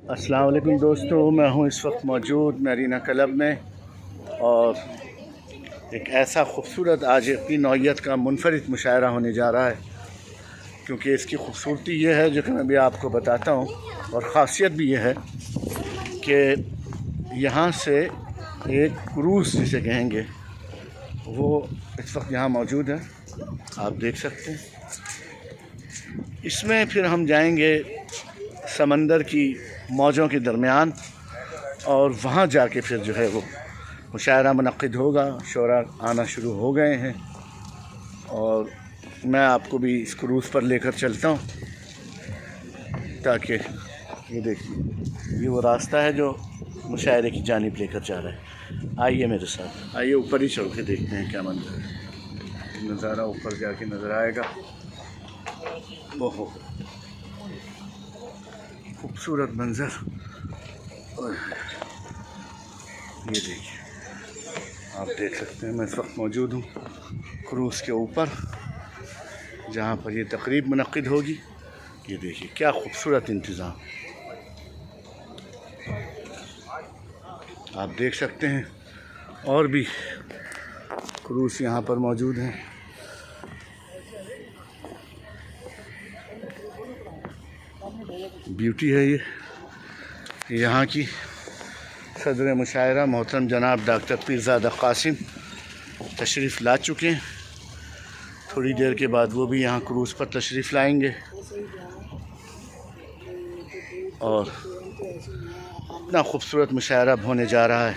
अस्सलाम वालेकुम दोस्तों, मैं हूं इस वक्त मौजूद मैरीना क्लब में और एक ऐसा खूबसूरत आज अपनी नौइयत का मुनफरिद मुशायरा होने जा रहा है। क्योंकि इसकी खूबसूरती ये है जो कि मैं भी आपको बताता हूं, और ख़ासियत भी ये है कि यहाँ से एक क्रूज़ जिसे कहेंगे वो इस वक्त यहाँ मौजूद है, आप देख सकते हैं। इसमें फिर हम जाएंगे समंदर की मौजों के दरमियान और वहाँ जाके फिर जो है वो मुशायरा मुनक़्क़िद होगा। शोरा आना शुरू हो गए हैं और मैं आपको भी इस क्रूज़ पर लेकर चलता हूँ, ताकि ये देखिए ये वो रास्ता है जो मुशायरे की जानिब लेकर जा रहा है। आइए मेरे साथ, आइए ऊपर ही चढ़ के देखते हैं क्या मंज़र है। नज़ारा ऊपर जाके नज़र आएगा। ओहो खूबसूरत मंज़र, ये देखिए आप देख सकते हैं। मैं इस वक्त मौजूद हूँ क्रूज़ के ऊपर जहाँ पर ये तकरीब मुनक़्क़िद होगी। ये देखिए क्या खूबसूरत इंतज़ाम आप देख सकते हैं। और भी क्रूज़ यहाँ पर मौजूद हैं। ब्यूटी है ये यहाँ की। सदर मुशायरा मोहतरम जनाब डॉक्टर पीरज़ादा कासिम तशरीफ़ ला चुके हैं। थोड़ी देर के बाद वो भी यहाँ क्रूज़ पर तशरीफ़ लाएंगे और इतना खूबसूरत मुशायरा होने जा रहा है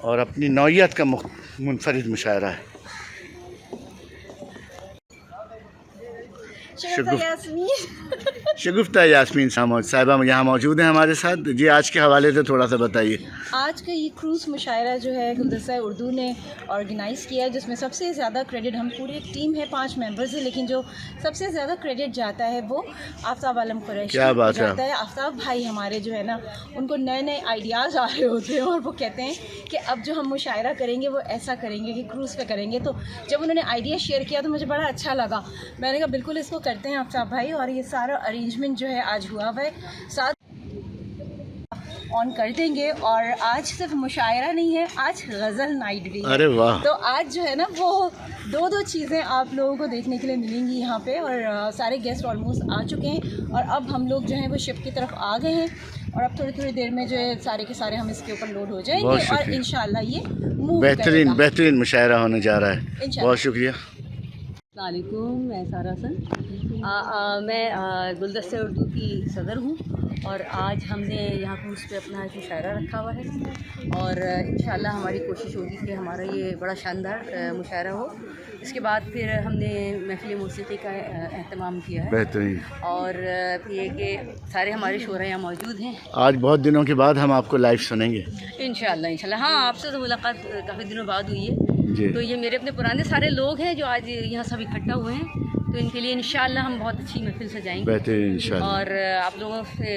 और अपनी नौइयत का मुनफरिद मुशायरा है। शगुफ्ता यास्मीन साहबा यहाँ मौजूद हैं हमारे साथ। जी आज के हवाले से थोड़ा सा बताइए। आज का ये क्रूज़ मुशायरा जो है गुलदस्ता उर्दू ने ऑर्गेनाइज़ किया है, जिसमें सबसे ज़्यादा क्रेडिट, हम पूरी एक टीम है 5 मेंबर्स हैं, लेकिन जो सबसे ज़्यादा क्रेडिट जाता है वो आफ्ताब आलम कुरैशी जाता है। आफ्ताब भाई हमारे जो है ना, उनको नए नए आइडियाज़ आ रहे होते हैं और वो कहते हैं कि अब जो हम मुशायरा करेंगे वो ऐसा करेंगे कि क्रूज़ पे करेंगे। तो जब उन्होंने आइडिया शेयर किया तो मुझे बड़ा अच्छा लगा। मैंने कहा बिल्कुल इसको करते हैं आफ्ताब भाई, और ये सारा अरेंजमेंट जो है आज हुआ हुआ है, साथ ऑन कर देंगे। और आज सिर्फ मुशायरा नहीं है, आज गज़ल नाइट भी है। अरे वाह। तो आज जो है ना वो दो चीज़ें आप लोगों को देखने के लिए मिलेंगी यहाँ पे। और सारे गेस्ट ऑलमोस्ट आ चुके हैं और अब हम लोग जो हैं वो शिप की तरफ आ गए हैं और अब थोड़ी देर में जो है सारे के सारे हम इसके ऊपर लोड हो जाएंगे और इंशाल्लाह ये बेहतरीन मुशायरा होने जा रहा है। बहुत शुक्रिया। अस्सलामुअलैकुम, मैं सारा हसन, मैं गुलदस्ते उर्दू की सदर हूँ और आज हमने यहाँ क्रूज़ पे अपना एक मुशायरा रखा हुआ है और इंशाल्लाह हमारी कोशिश होगी कि हमारा ये बड़ा शानदार मुशायरा हो। इसके बाद फिर हमने महफ़िल मौसीक़ी का एहतमाम किया है। बेहतरीन। और ये कि सारे हमारे शोरा यहाँ मौजूद हैं। आज बहुत दिनों के बाद हम आपको लाइव सुनेंगे इंशाल्लाह। हाँ, आपसे तो मुलाकात काफ़ी दिनों बाद हुई है। तो ये मेरे अपने पुराने सारे लोग हैं जो आज यहाँ सब इकट्ठा हुए हैं, तो इनके लिए इंशाल्लाह हम बहुत अच्छी महफिल सजाएंगे। बेहतरीन इंशाल्लाह। और आप लोगों से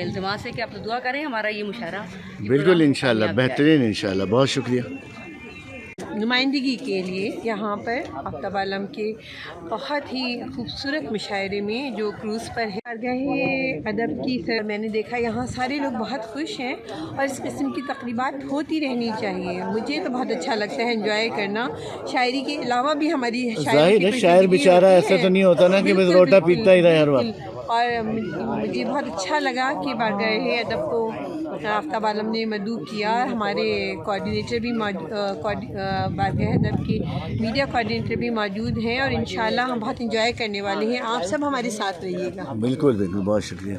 इल्तिमास है कि आप दुआ करें हमारा ये मुशायरा बिल्कुल इंशाल्लाह बेहतरीन इंशाल्लाह। बहुत शुक्रिया। नुमाइंदगी के लिए यहाँ पर आफ्ताब आलम के बहुत ही खूबसूरत मुशायरे में जो क्रूज़ पर है गए अदब की सर, मैंने देखा यहाँ सारे लोग बहुत खुश हैं और इस किस्म की तकरीबात होती रहनी चाहिए। मुझे तो बहुत अच्छा लगता है एंजॉय करना। शायरी के अलावा भी हमारी शायर बेचारा ऐसा तो नहीं होता ना कि बस रोटा पीता ही रहे हर वक्त। और मुझे बहुत अच्छा लगा कि बारगाह अदब को आफ्ताब आलम ने मदऊ किया। हमारे कोऑर्डिनेटर भी बारगाह अदब के मीडिया कोऑर्डिनेटर भी मौजूद हैं और इंशाल्लाह हम बहुत इंजॉय करने वाले हैं। आप सब हमारे साथ रहिएगा। बिल्कुल बिल्कुल, बहुत शुक्रिया।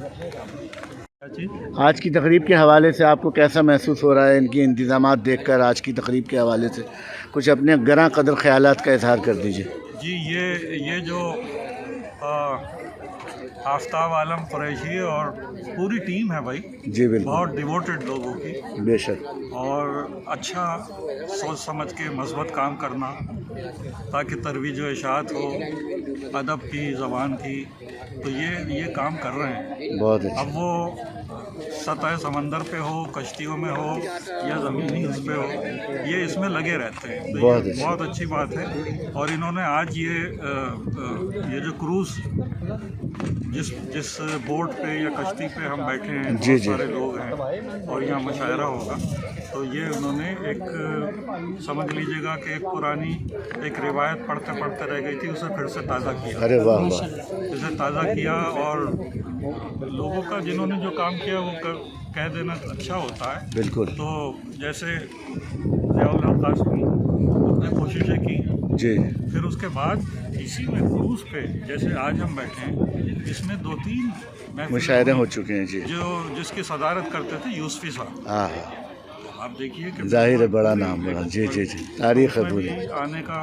आज की तकरीब के हवाले से आपको कैसा महसूस हो रहा है? इनकी इंतज़ामात देखकर आज की तकरीब के हवाले से कुछ अपने गरां कदर ख्यालात का इजहार कर दीजिए। जी ये जो आफ्ताब आलम कुरैशी और पूरी टीम है भाई, जी बिल्कुल, बहुत डिवोटेड लोगों की, बेशक, और अच्छा सोच समझ के मज़बूत काम करना ताकि तरवीज व इशाअत हो अदब की, ज़बान की, तो ये काम कर रहे हैं। बहुत अच्छा। अब वो सतह समंदर पे हो, कश्तियों में हो या ज़मीनी उस पे हो, ये इसमें लगे रहते हैं। तो ये बहुत अच्छी बात है। और इन्होंने आज ये जो क्रूज़ जिस बोट पे या कश्ती पे हम बैठे हैं, बहुत सारे लोग हैं और यहाँ मुशायरा होगा, तो ये उन्होंने एक समझ लीजिएगा कि एक पुरानी एक रिवायत पढ़ते पढ़ते रह गई थी, उसे फिर से ताज़ा किया। अरे वाह वाह, इसे ताज़ा किया। और लोगों का जिन्होंने जो काम किया वो कह देना अच्छा होता है। बिल्कुल। तो जैसे उसने कोशिशें की जी, फिर उसके बाद इसी में क्रूज़ पे जैसे आज हम बैठे हैं, इसमें 2-3 मुशायरे हो चुके हैं जी, जिसकी सदारत करते थे यूसुफी साहब। आप देखिए कि जाहिर है बड़ा नाम बड़ा जी जी जी, तारीख है पूरी आने का।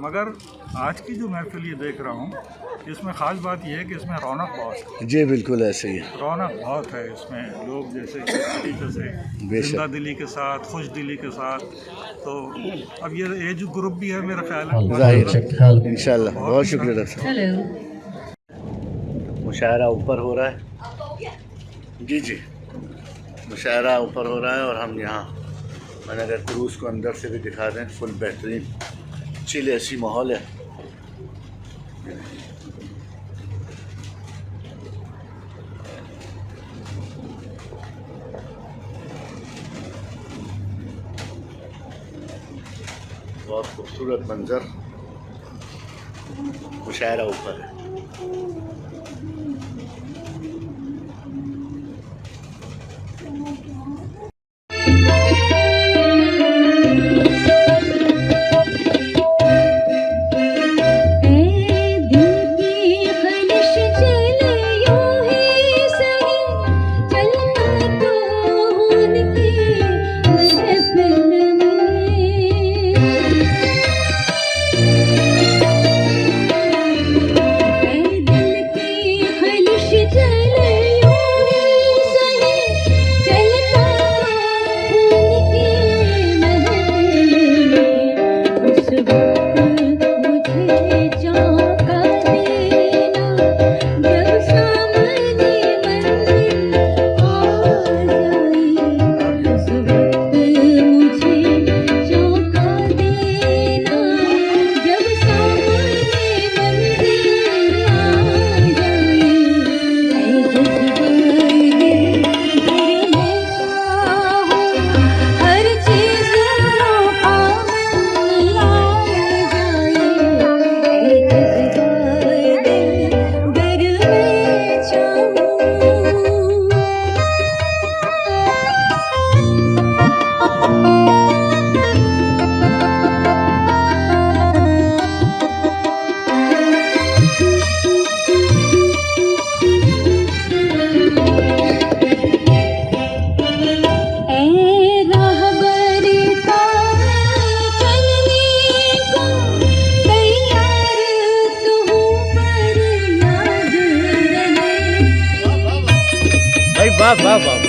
मगर आज की जो महफिल ये देख रहा हूँ, इसमें ख़ास बात यह है कि इसमें रौनक बहुत है जी। बिल्कुल ऐसे ही है, रौनक बहुत है इसमें। लोग जैसे तरीके से जिंदा दिली के साथ, खुश दिली के साथ। तो अब ये एज ग्रुप भी है मेरा ख्याल है, जाहिर इंशाल्लाह। बहुत शुक्रिया डॉक्टर साहब। मुशायरा ऊपर हो रहा है जी जी, मुशायरा ऊपर हो रहा है। और हम यहाँ, मैंने अगर क्रूज़ को अंदर से भी दिखा दें, फुल बेहतरीन चिल ऐसी माहौल है। बहुत खूबसूरत मंजर, मुशायरा ऊपर है। वाह वाह वाह।